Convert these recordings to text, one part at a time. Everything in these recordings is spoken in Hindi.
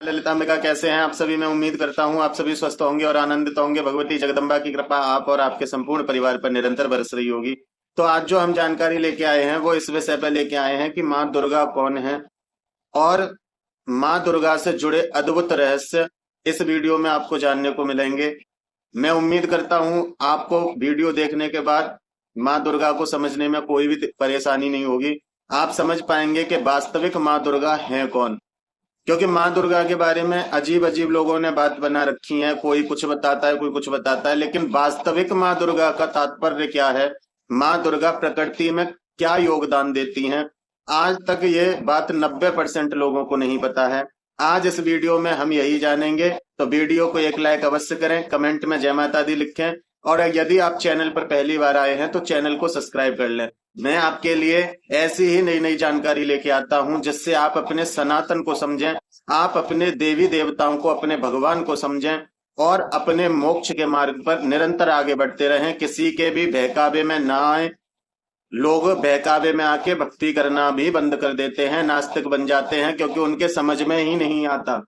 ललितांबिका, कैसे हैं आप सभी? मैं उम्मीद करता हूं आप सभी स्वस्थ होंगे और आनंदित होंगे। भगवती जगदम्बा की कृपा आप और आपके संपूर्ण परिवार पर निरंतर बरस रही होगी। तो आज जो हम जानकारी लेके आए हैं वो इस विषय पर लेके आए हैं कि माँ दुर्गा कौन है और माँ दुर्गा से जुड़े अद्भुत रहस्य इस वीडियो में आपको जानने को मिलेंगे। मैं उम्मीद करता हूं आपको वीडियो देखने के बाद माँ दुर्गा को समझने में कोई भी परेशानी नहीं होगी। आप समझ पाएंगे कि वास्तविक माँ दुर्गा है कौन। क्योंकि माँ दुर्गा के बारे में अजीब अजीब लोगों ने बात बना रखी है, कोई कुछ बताता है कोई कुछ बताता है, लेकिन वास्तविक माँ दुर्गा का तात्पर्य क्या है, माँ दुर्गा प्रकृति में क्या योगदान देती हैं, आज तक ये बात 90% लोगों को नहीं पता है। आज इस वीडियो में हम यही जानेंगे। तो वीडियो को एक लाइक अवश्य करें, कमेंट में जय माता दी लिखें, और यदि आप चैनल पर पहली बार आए हैं तो चैनल को सब्सक्राइब कर लें। मैं आपके लिए ऐसी ही नई नई जानकारी लेके आता हूं जिससे आप अपने सनातन को समझें, आप अपने देवी देवताओं को, अपने भगवान को समझें और अपने मोक्ष के मार्ग पर निरंतर आगे बढ़ते रहें। किसी के भी बहकावे में ना आए। लोग बहकावे में आके भक्ति करना भी बंद कर देते हैं, नास्तिक बन जाते हैं, क्योंकि उनके समझ में ही नहीं आता।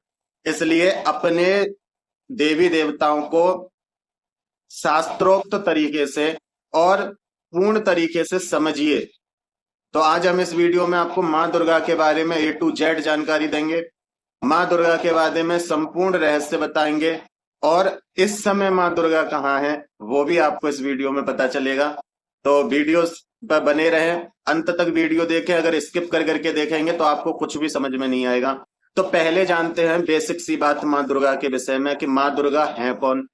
इसलिए अपने देवी देवताओं को शास्त्रोक्त तरीके से और पूर्ण तरीके से समझिए। तो आज हम इस वीडियो में आपको माँ दुर्गा के बारे में A to Z जानकारी देंगे, माँ दुर्गा के बारे में संपूर्ण रहस्य बताएंगे, और इस समय माँ दुर्गा कहाँ है वो भी आपको इस वीडियो में पता चलेगा। तो वीडियो पर बने रहें, अंत तक वीडियो देखें। अगर स्किप कर करके देखेंगे तो आपको कुछ भी समझ में नहीं आएगा। तो पहले जानते हैं बेसिक सी बात माँ दुर्गा के विषय में कि माँ दुर्गा है कौन।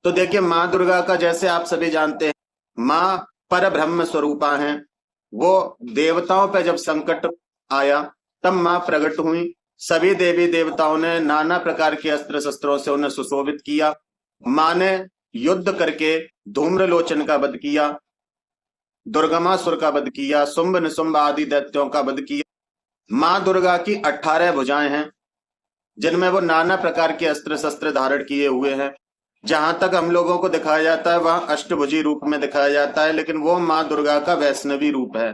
तो देखिए, माँ दुर्गा का जैसे आप सभी जानते हैं, माँ पर ब्रह्म स्वरूपा हैं। वो देवताओं पे जब संकट आया तब माँ प्रकट हुई। सभी देवी देवताओं ने नाना प्रकार के अस्त्र शस्त्रों से उन्हें सुशोभित किया। माँ ने युद्ध करके धूम्रलोचन का वध किया, दुर्गमासुर का वध किया, शुंभ निशुंभ आदि दैत्यों का वध किया। माँ दुर्गा की 18 भुजाएं हैं जिनमें वो नाना प्रकार के अस्त्र शस्त्र धारण किए हुए हैं। जहां तक हम लोगों को दिखाया जाता है वहां अष्टभुजी रूप में दिखाया जाता है, लेकिन वो माँ दुर्गा का वैष्णवी रूप है।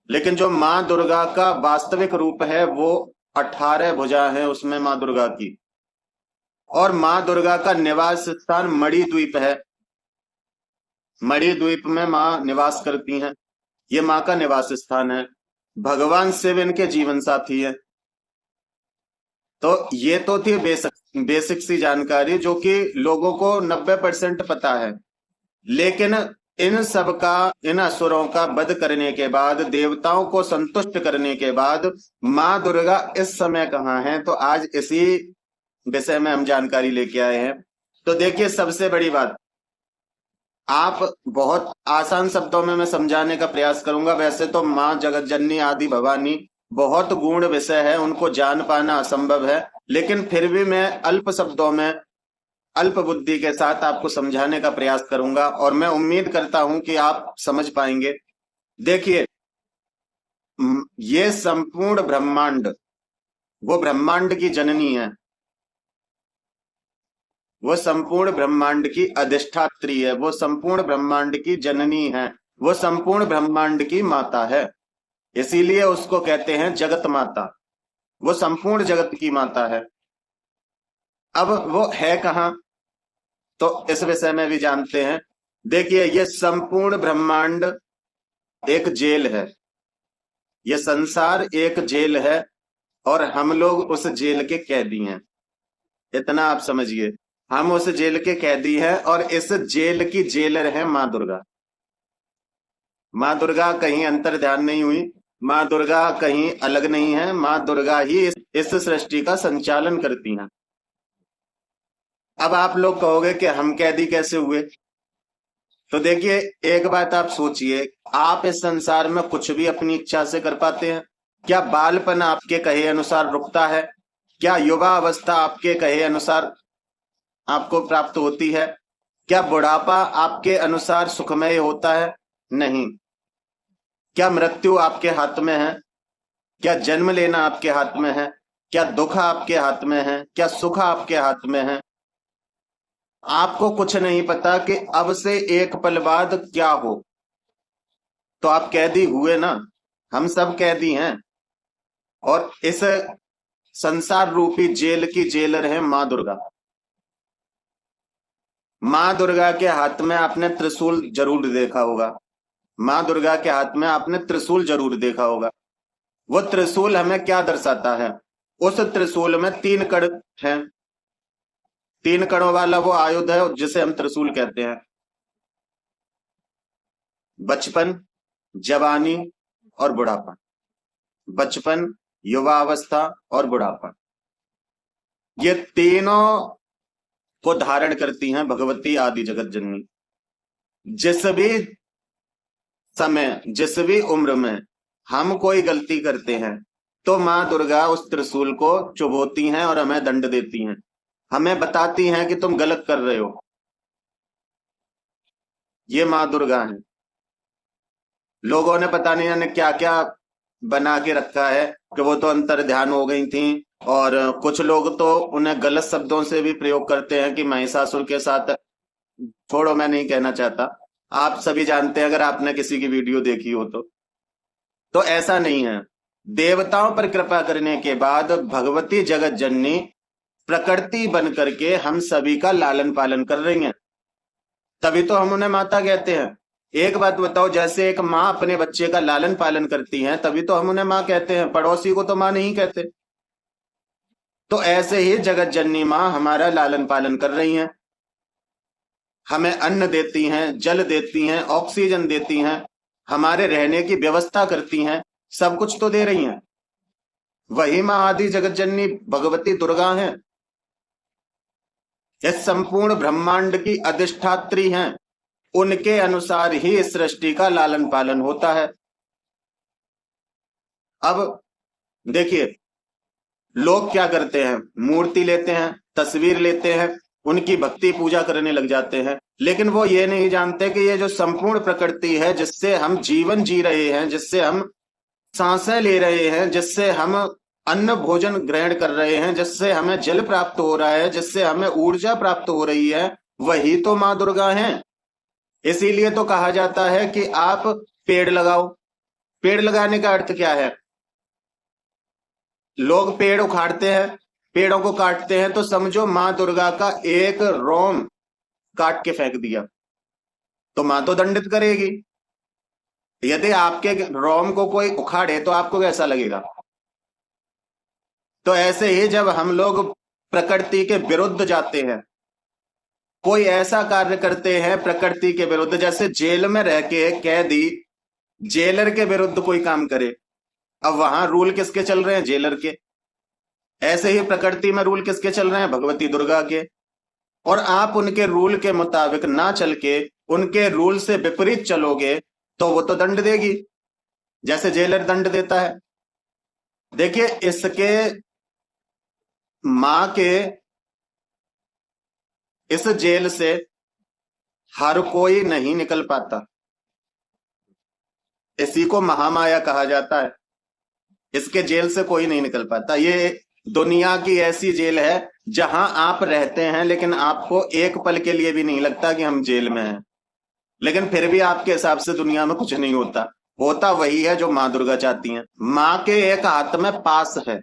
लेकिन जो माँ दुर्गा का वास्तविक रूप है वो 18 भुजा है उसमें माँ दुर्गा की। और माँ दुर्गा का निवास स्थान मणि द्वीप है। मणि द्वीप में माँ निवास करती हैं। ये माँ का निवास स्थान है। भगवान शिव इनके जीवन साथी है। तो ये तो थी बेसिक सी जानकारी जो कि लोगों को 90% पता है। लेकिन इन सब का, इन असुरों का वध करने के बाद, देवताओं को संतुष्ट करने के बाद माँ दुर्गा इस समय कहाँ है, तो आज इसी विषय में हम जानकारी लेके आए हैं। तो देखिए, सबसे बड़ी बात, आप बहुत आसान शब्दों में मैं समझाने का प्रयास करूंगा। वैसे तो माँ जगत जननी आदि भवानी बहुत गूढ़ विषय है, उनको जान पाना असंभव है, लेकिन फिर भी मैं अल्प शब्दों में, अल्प बुद्धि के साथ आपको समझाने का प्रयास करूंगा और मैं उम्मीद करता हूं कि आप समझ पाएंगे। देखिए, ये संपूर्ण ब्रह्मांड, वो ब्रह्मांड की जननी है, वो संपूर्ण ब्रह्मांड की अधिष्ठात्री है, वो संपूर्ण ब्रह्मांड की जननी है, वो संपूर्ण ब्रह्मांड की माता है। इसीलिए उसको कहते हैं जगत माता। वो संपूर्ण जगत की माता है। अब वो है कहाँ, तो इस विषय में भी जानते हैं। देखिए, ये संपूर्ण ब्रह्मांड एक जेल है, ये संसार एक जेल है और हम लोग उस जेल के कैदी हैं। इतना आप समझिए, हम उस जेल के कैदी हैं और इस जेल की जेलर है माँ दुर्गा। माँ दुर्गा कहीं अंतर ध्यान नहीं हुई, माँ दुर्गा कहीं अलग नहीं है, माँ दुर्गा ही इस सृष्टि का संचालन करती हैं। अब आप लोग कहोगे कि हम कैदी कैसे हुए, तो देखिए, एक बात आप सोचिए, आप इस संसार में कुछ भी अपनी इच्छा से कर पाते हैं? क्या बालपन आपके कहे अनुसार रुकता है? क्या युवा अवस्था आपके कहे अनुसार आपको प्राप्त होती है? क्या बुढ़ापा आपके अनुसार सुखमय होता है? नहीं। क्या मृत्यु आपके हाथ में है? क्या जन्म लेना आपके हाथ में है? क्या दुख आपके हाथ में है? क्या सुख आपके हाथ में है? आपको कुछ नहीं पता कि अब से एक पल बाद क्या हो। तो आप कैदी हुए ना, हम सब कैदी हैं। और इस संसार रूपी जेल की जेलर है माँ दुर्गा। माँ दुर्गा के हाथ में आपने त्रिशूल जरूर देखा होगा। माँ दुर्गा के हाथ में आपने त्रिशूल जरूर देखा होगा। वो त्रिशूल हमें क्या दर्शाता है? उस त्रिशूल में 3 कड़ हैं। 3 कड़ों वाला वो आयुध है जिसे हम त्रिशूल कहते हैं। बचपन, जवानी और बुढ़ापा। बचपन, युवावस्था और बुढ़ापा, ये तीनों को धारण करती हैं भगवती आदि जगत जननी। जिस भी समय, जिस भी उम्र में हम कोई गलती करते हैं तो माँ दुर्गा उस त्रिशूल को चुभोती हैं और हमें दंड देती हैं, हमें बताती हैं कि तुम गलत कर रहे हो। ये माँ दुर्गा है। लोगों ने पता नहीं जाने क्या क्या बना के रखा है कि वो तो अंतर ध्यान हो गई थी, और कुछ लोग तो उन्हें गलत शब्दों से भी प्रयोग करते हैं कि महिषासुर के साथ। छोड़ो, मैं नहीं कहना चाहता, आप सभी जानते हैं अगर आपने किसी की वीडियो देखी हो तो ऐसा नहीं है। देवताओं पर कृपा करने के बाद भगवती जगत जननी प्रकृति बन करके हम सभी का लालन पालन कर रही हैं, तभी तो हम उन्हें माता कहते हैं। एक बात बताओ, जैसे एक माँ अपने बच्चे का लालन पालन करती है तभी तो हम उन्हें माँ कहते हैं, पड़ोसी को तो माँ नहीं कहते। तो ऐसे ही जगत जननी माँ हमारा लालन पालन कर रही हैं, हमें अन्न देती हैं, जल देती हैं, ऑक्सीजन देती हैं, हमारे रहने की व्यवस्था करती हैं, सब कुछ तो दे रही हैं। वही माँ आदि जगत जननी भगवती दुर्गा हैं। इस संपूर्ण ब्रह्मांड की अधिष्ठात्री हैं, उनके अनुसार ही इस सृष्टि का लालन पालन होता है। अब देखिए, लोग क्या करते हैं, मूर्ति लेते हैं, तस्वीर लेते हैं, उनकी भक्ति पूजा करने लग जाते हैं, लेकिन वो ये नहीं जानते कि ये जो संपूर्ण प्रकृति है जिससे हम जीवन जी रहे हैं, जिससे हम सांसें ले रहे हैं, जिससे हम अन्न भोजन ग्रहण कर रहे हैं, जिससे हमें जल प्राप्त हो रहा है, जिससे हमें ऊर्जा प्राप्त हो रही है, वही तो माँ दुर्गा हैं। इसीलिए तो कहा जाता है कि आप पेड़ लगाओ। पेड़ लगाने का अर्थ क्या है? लोग पेड़ उखाड़ते हैं, पेड़ों को काटते हैं, तो समझो माँ दुर्गा का एक रोम काट के फेंक दिया तो माँ तो दंडित करेगी। यदि आपके रोम को कोई उखाड़े तो आपको कैसा लगेगा? तो ऐसे ही जब हम लोग प्रकृति के विरुद्ध जाते हैं, कोई ऐसा कार्य करते हैं प्रकृति के विरुद्ध, जैसे जेल में रह के कैदी जेलर के विरुद्ध कोई काम करे, अब वहां रूल किसके चल रहे हैं? जेलर के। ऐसे ही प्रकृति में रूल किसके चल रहे हैं? भगवती दुर्गा के। और आप उनके रूल के मुताबिक ना चल के उनके रूल से विपरीत चलोगे तो वो तो दंड देगी, जैसे जेलर दंड देता है। देखिए, इसके मां के इस जेल से हर कोई नहीं निकल पाता, इसी को महामाया कहा जाता है। इसके जेल से कोई नहीं निकल पाता। ये दुनिया की ऐसी जेल है जहां आप रहते हैं लेकिन आपको एक पल के लिए भी नहीं लगता कि हम जेल में हैं, लेकिन फिर भी आपके हिसाब से दुनिया में कुछ नहीं होता। होता वही है जो माँ दुर्गा चाहती हैं। माँ के एक हाथ में पास है,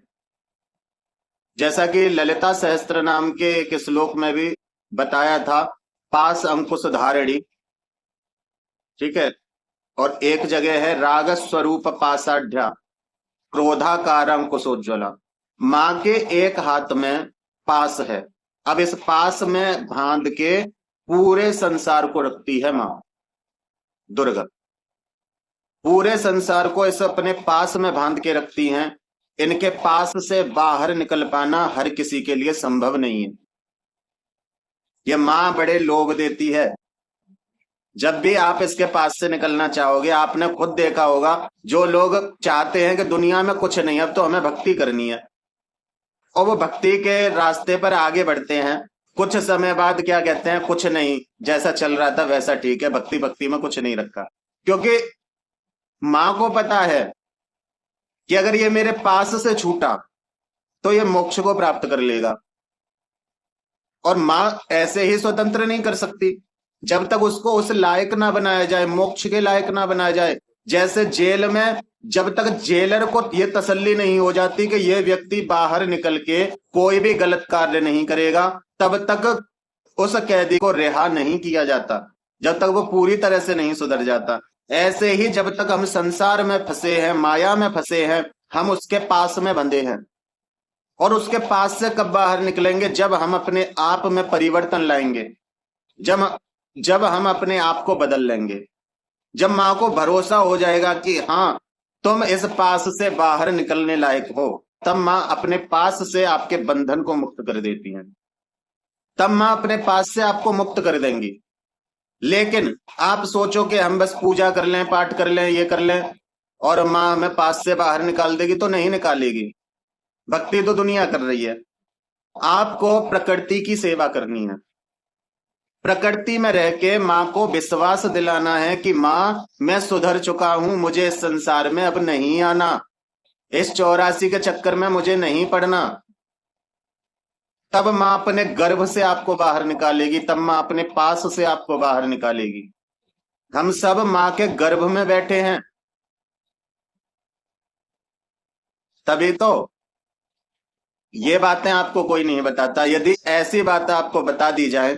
जैसा कि ललिता सहस्त्र नाम के एक श्लोक में भी बताया था, पास अंकुश धारिणी, ठीक है। और एक जगह है राग स्वरूप पासाढ़ क्रोधाकार अंकुशोज्ज्वला। माँ के एक हाथ में पास है। अब इस पास में बांध के पूरे संसार को रखती है माँ दुर्गा। पूरे संसार को इस अपने पास में बांध के रखती हैं। इनके पास से बाहर निकल पाना हर किसी के लिए संभव नहीं है। यह माँ बड़े लोभ देती है। जब भी आप इसके पास से निकलना चाहोगे, आपने खुद देखा होगा, जो लोग चाहते हैं कि दुनिया में कुछ नहीं, अब तो हमें भक्ति करनी है, और वो भक्ति के रास्ते पर आगे बढ़ते हैं, कुछ समय बाद क्या कहते हैं, कुछ नहीं, जैसा चल रहा था वैसा ठीक है, भक्ति भक्ति में कुछ नहीं रखा। क्योंकि माँ को पता है कि अगर ये मेरे पास से छूटा तो ये मोक्ष को प्राप्त कर लेगा, और माँ ऐसे ही स्वतंत्र नहीं कर सकती। जब तक उसको उस लायक ना बनाया जाए, मोक्ष के लायक ना बनाया जाए, जैसे जेल में जब तक जेलर को यह तसल्ली नहीं हो जाती कि यह व्यक्ति बाहर निकल के कोई भी गलत कार्य नहीं करेगा, तब तक उस कैदी को रिहा नहीं किया जाता, जब तक वो पूरी तरह से नहीं सुधर जाता। ऐसे ही जब तक हम संसार में फंसे हैं, माया में फंसे हैं, हम उसके पास में बंधे हैं। और उसके पास से कब बाहर निकलेंगे? जब हम अपने आप में परिवर्तन लाएंगे, जब जब हम अपने आप को बदल लेंगे, जब माँ को भरोसा हो जाएगा कि हाँ तुम इस पास से बाहर निकलने लायक हो, तब माँ अपने पास से आपके बंधन को मुक्त कर देती है, तब माँ अपने पास से आपको मुक्त कर देंगी। लेकिन आप सोचो कि हम बस पूजा कर लें, पाठ कर लें, ये कर लें और माँ हमें पास से बाहर निकाल देगी, तो नहीं निकालेगी। भक्ति तो दुनिया कर रही है, आपको प्रकृति की सेवा करनी है। प्रकृति में रह के माँ को विश्वास दिलाना है कि माँ मैं सुधर चुका हूं, मुझे इस संसार में अब नहीं आना, इस 84 के चक्कर में मुझे नहीं पड़ना। तब माँ अपने गर्भ से आपको बाहर निकालेगी, तब माँ अपने पास से आपको बाहर निकालेगी। हम सब माँ के गर्भ में बैठे हैं, तभी तो ये बातें आपको कोई नहीं बताता। यदि ऐसी बात आपको बता दी जाए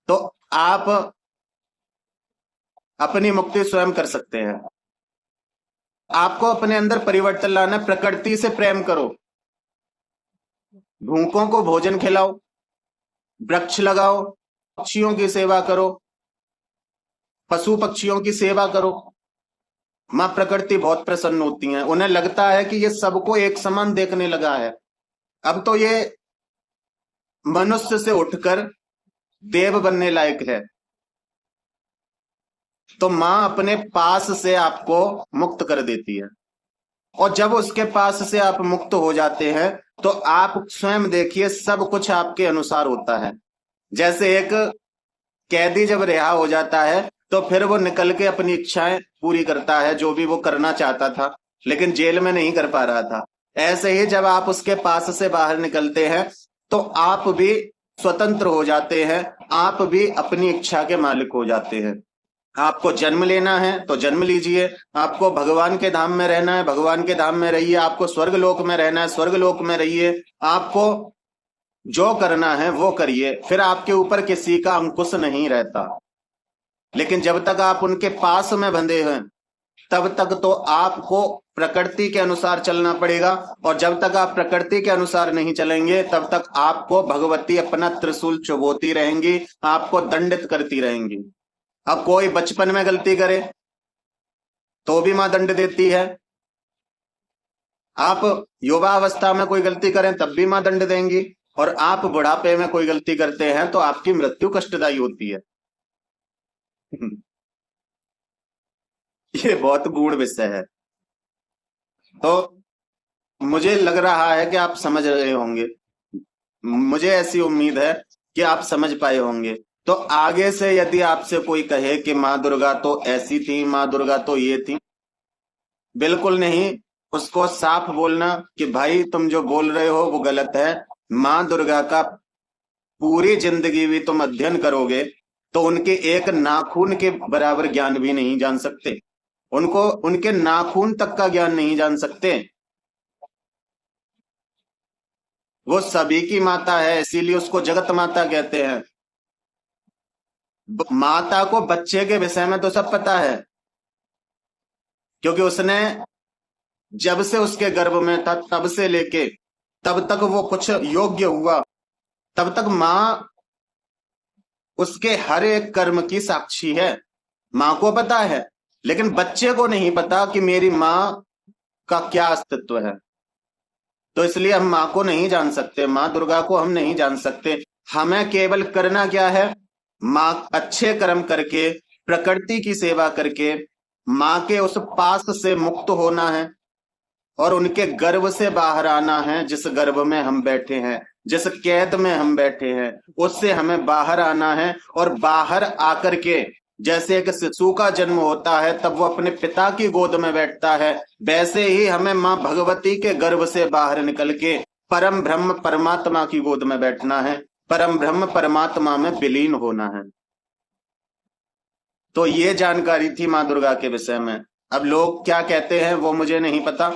तो आप अपनी मुक्ति स्वयं कर सकते हैं। आपको अपने अंदर परिवर्तन लाना, प्रकृति से प्रेम करो, भूखों को भोजन खिलाओ, वृक्ष लगाओ, पक्षियों की सेवा करो, पशु पक्षियों की सेवा करो। मां प्रकृति बहुत प्रसन्न होती है, उन्हें लगता है कि ये सबको एक समान देखने लगा है। अब तो ये मनुष्य से उठकर देव बनने लायक है। तो मां अपने पास से आपको मुक्त कर देती है, और जब उसके पास से आप मुक्त हो जाते हैं तो आप स्वयं देखिए सब कुछ आपके अनुसार होता है। जैसे एक कैदी जब रिहा हो जाता है तो फिर वो निकल के अपनी इच्छाएं पूरी करता है, जो भी वो करना चाहता था लेकिन जेल में नहीं कर पा रहा था। ऐसे ही जब आप उसके पास से बाहर निकलते हैं तो आप भी स्वतंत्र हो जाते हैं, आप भी अपनी इच्छा के मालिक हो जाते हैं। आपको जन्म लेना है तो जन्म लीजिए, आपको भगवान के धाम में रहना है भगवान के धाम में रहिए, आपको स्वर्ग लोक में रहना है स्वर्ग लोक में रहिए, आपको जो करना है वो करिए, फिर आपके ऊपर किसी का अंकुश नहीं रहता। लेकिन जब तक आप उनके पास में बंधे हैं तब तक तो आपको प्रकृति के अनुसार चलना पड़ेगा, और जब तक आप प्रकृति के अनुसार नहीं चलेंगे तब तक आपको भगवती अपना त्रिशूल चुभोती रहेंगी, आपको दंडित करती रहेंगी। अब कोई बचपन में गलती करे तो भी मां दंड देती है, आप युवावस्था में कोई गलती करें तब भी मां दंड देंगी, और आप बुढ़ापे में कोई गलती करते हैं तो आपकी मृत्यु कष्टदायी होती है। ये बहुत गूढ़ विषय है। तो मुझे लग रहा है कि आप समझ रहे होंगे, मुझे ऐसी उम्मीद है कि आप समझ पाए होंगे। तो आगे से यदि आपसे कोई कहे कि माँ दुर्गा तो ऐसी थी, माँ दुर्गा तो ये थी, बिल्कुल नहीं, उसको साफ बोलना कि भाई तुम जो बोल रहे हो वो गलत है। माँ दुर्गा का पूरी जिंदगी भी तुम अध्ययन करोगे तो उनके एक नाखून के बराबर ज्ञान भी नहीं जान सकते, उनको उनके नाखून तक का ज्ञान नहीं जान सकते। वो सभी की माता है, इसीलिए उसको जगत माता कहते हैं। माता को बच्चे के विषय में तो सब पता है, क्योंकि उसने जब से उसके गर्भ में था तब से लेके तब तक वो कुछ योग्य हुआ तब तक मां उसके हर एक कर्म की साक्षी है। मां को पता है, लेकिन बच्चे को नहीं पता कि मेरी मां का क्या अस्तित्व है। तो इसलिए हम मां को नहीं जान सकते, मां दुर्गा को हम नहीं जान सकते। हमें केवल करना क्या है, मां अच्छे कर्म करके, प्रकृति की सेवा करके मां के उस पास से मुक्त होना है और उनके गर्भ से बाहर आना है। जिस गर्भ में हम बैठे हैं, जिस कैद में हम बैठे हैं, उससे हमें बाहर आना है। और बाहर आकर के जैसे एक शिशु का जन्म होता है तब वो अपने पिता की गोद में बैठता है, वैसे ही हमें मां भगवती के गर्भ से बाहर निकल के परम ब्रह्म परमात्मा की गोद में बैठना है, परम ब्रह्म परमात्मा में विलीन होना है। तो ये जानकारी थी माँ दुर्गा के विषय में। अब लोग क्या कहते हैं वो मुझे नहीं पता।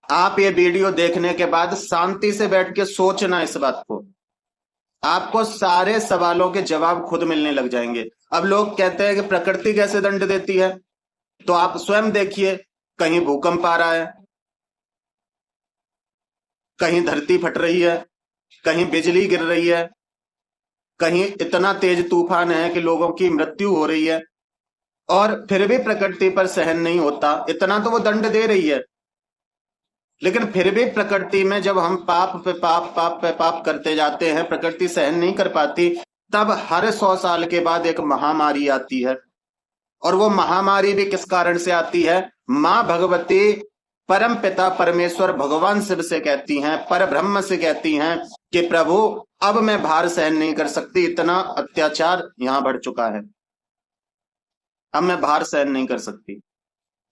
आप ये वीडियो देखने के बाद शांति से बैठ के सोचना इस बात को, आपको सारे सवालों के जवाब खुद मिलने लग जाएंगे। अब लोग कहते हैं कि प्रकृति कैसे दंड देती है, तो आप स्वयं देखिए, कहीं भूकंप आ रहा है, कहीं धरती फट रही है, कहीं बिजली गिर रही है, कहीं इतना तेज तूफान है कि लोगों की मृत्यु हो रही है, और फिर भी प्रकृति पर सहन नहीं होता। इतना तो वो दंड दे रही है, लेकिन फिर भी प्रकृति में जब हम पाप पे पाप, पाप पे पाप करते जाते हैं, प्रकृति सहन नहीं कर पाती, तब हर 100 साल के बाद एक महामारी आती है। और वो महामारी भी किस कारण से आती है? माँ भगवती परम पिता परमेश्वर भगवान शिव से कहती हैं, पर ब्रह्म से कहती हैं कि प्रभु अब मैं भार सहन नहीं कर सकती, इतना अत्याचार यहां बढ़ चुका है, अब मैं भार सहन नहीं कर सकती।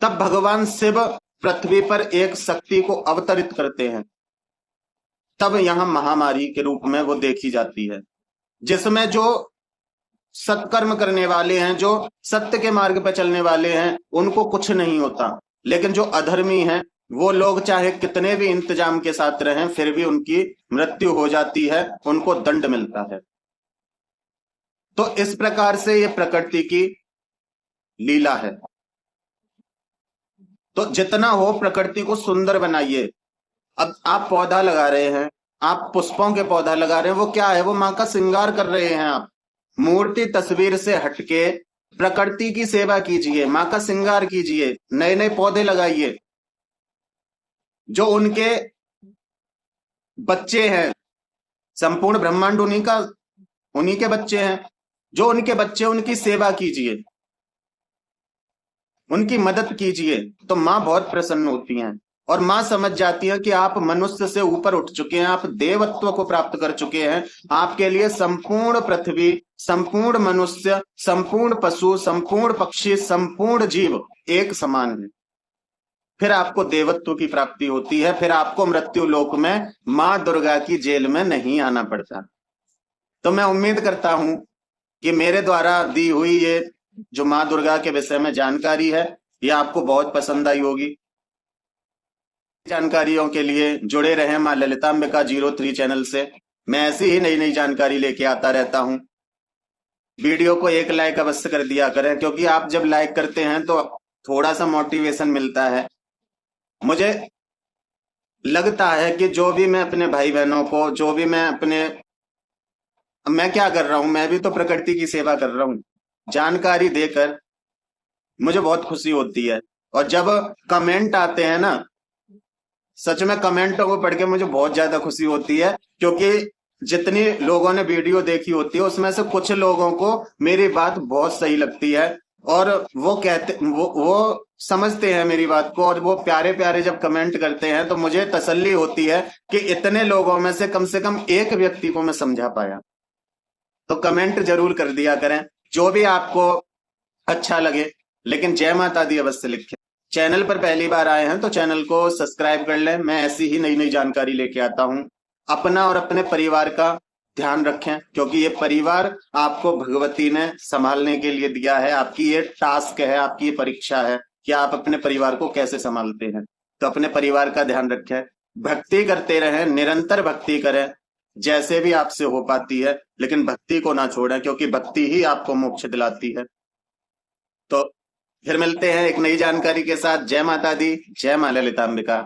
तब भगवान शिव पृथ्वी पर एक शक्ति को अवतरित करते हैं, तब यहां महामारी के रूप में वो देखी जाती है, जिसमें जो सत्कर्म करने वाले हैं, जो सत्य के मार्ग पर चलने वाले हैं, उनको कुछ नहीं होता। लेकिन जो अधर्मी हैं, वो लोग चाहे कितने भी इंतजाम के साथ रहें, फिर भी उनकी मृत्यु हो जाती है, उनको दंड मिलता है। तो इस प्रकार से ये प्रकृति की लीला है। तो जितना हो प्रकृति को सुंदर बनाइए। अब आप पौधा लगा रहे हैं, आप पुष्पों के पौधा लगा रहे हैं, वो क्या है? वो माँ का श्रृंगार कर रहे हैं। आप मूर्ति तस्वीर से हटके प्रकृति की सेवा कीजिए, माँ का श्रृंगार कीजिए, नए नए पौधे लगाइए। जो उनके बच्चे हैं, संपूर्ण ब्रह्मांड उन्हीं के बच्चे हैं, जो उनके बच्चे, उनकी सेवा कीजिए, उनकी मदद कीजिए, तो माँ बहुत प्रसन्न होती हैं। और माँ समझ जाती है कि आप मनुष्य से ऊपर उठ चुके हैं, आप देवत्व को प्राप्त कर चुके हैं। आपके लिए संपूर्ण पृथ्वी, संपूर्ण मनुष्य, संपूर्ण पशु, संपूर्ण पक्षी, संपूर्ण जीव एक समान है। फिर आपको देवत्व की प्राप्ति होती है, फिर आपको मृत्यु लोक में माँ दुर्गा की जेल में नहीं आना पड़ता। तो मैं उम्मीद करता हूं कि मेरे द्वारा दी हुई ये जो माँ दुर्गा के विषय में जानकारी है, ये आपको बहुत पसंद आई होगी। जानकारियों के लिए जुड़े रहें माँ ललितांबिका 03 चैनल से। मैं ऐसी ही नई नई जानकारी लेके आता रहता हूं। वीडियो को एक लाइक अवश्य कर दिया करें, क्योंकि आप जब लाइक करते हैं तो थोड़ा सा मोटिवेशन मिलता है। मुझे लगता है कि जो भी मैं अपने भाई बहनों को, जो भी मैं क्या कर रहा हूं, मैं भी तो प्रकृति की सेवा कर रहा हूं। जानकारी देकर मुझे बहुत खुशी होती है। और जब कमेंट आते हैं ना, सच में कमेंटों को पढ़ के मुझे बहुत ज्यादा खुशी होती है, क्योंकि जितनी लोगों ने वीडियो देखी होती है उसमें से कुछ लोगों को मेरी बात बहुत सही लगती है, और वो कहते वो समझते हैं मेरी बात को, और वो प्यारे प्यारे जब कमेंट करते हैं तो मुझे तसल्ली होती है कि इतने लोगों में से कम एक व्यक्ति को मैं समझा पाया। तो कमेंट जरूर कर दिया करें, जो भी आपको अच्छा लगे, लेकिन जय माता दी अवश्य लिखें। चैनल पर पहली बार आए हैं तो चैनल को सब्सक्राइब कर लें। मैं ऐसी ही नई नई जानकारी लेके आता हूं। अपना और अपने परिवार का ध्यान रखें, क्योंकि ये परिवार आपको भगवती ने संभालने के लिए दिया है। आपकी ये टास्क है, आपकी ये परीक्षा है कि आप अपने परिवार को कैसे संभालते हैं। तो अपने परिवार का ध्यान रखें, भक्ति करते रहें, निरंतर भक्ति करें, जैसे भी आपसे हो पाती है, लेकिन भक्ति को ना छोड़ें, क्योंकि भक्ति ही आपको मोक्ष दिलाती है। तो फिर मिलते हैं एक नई जानकारी के साथ। जय माता दी, जय मां ललितांबिका।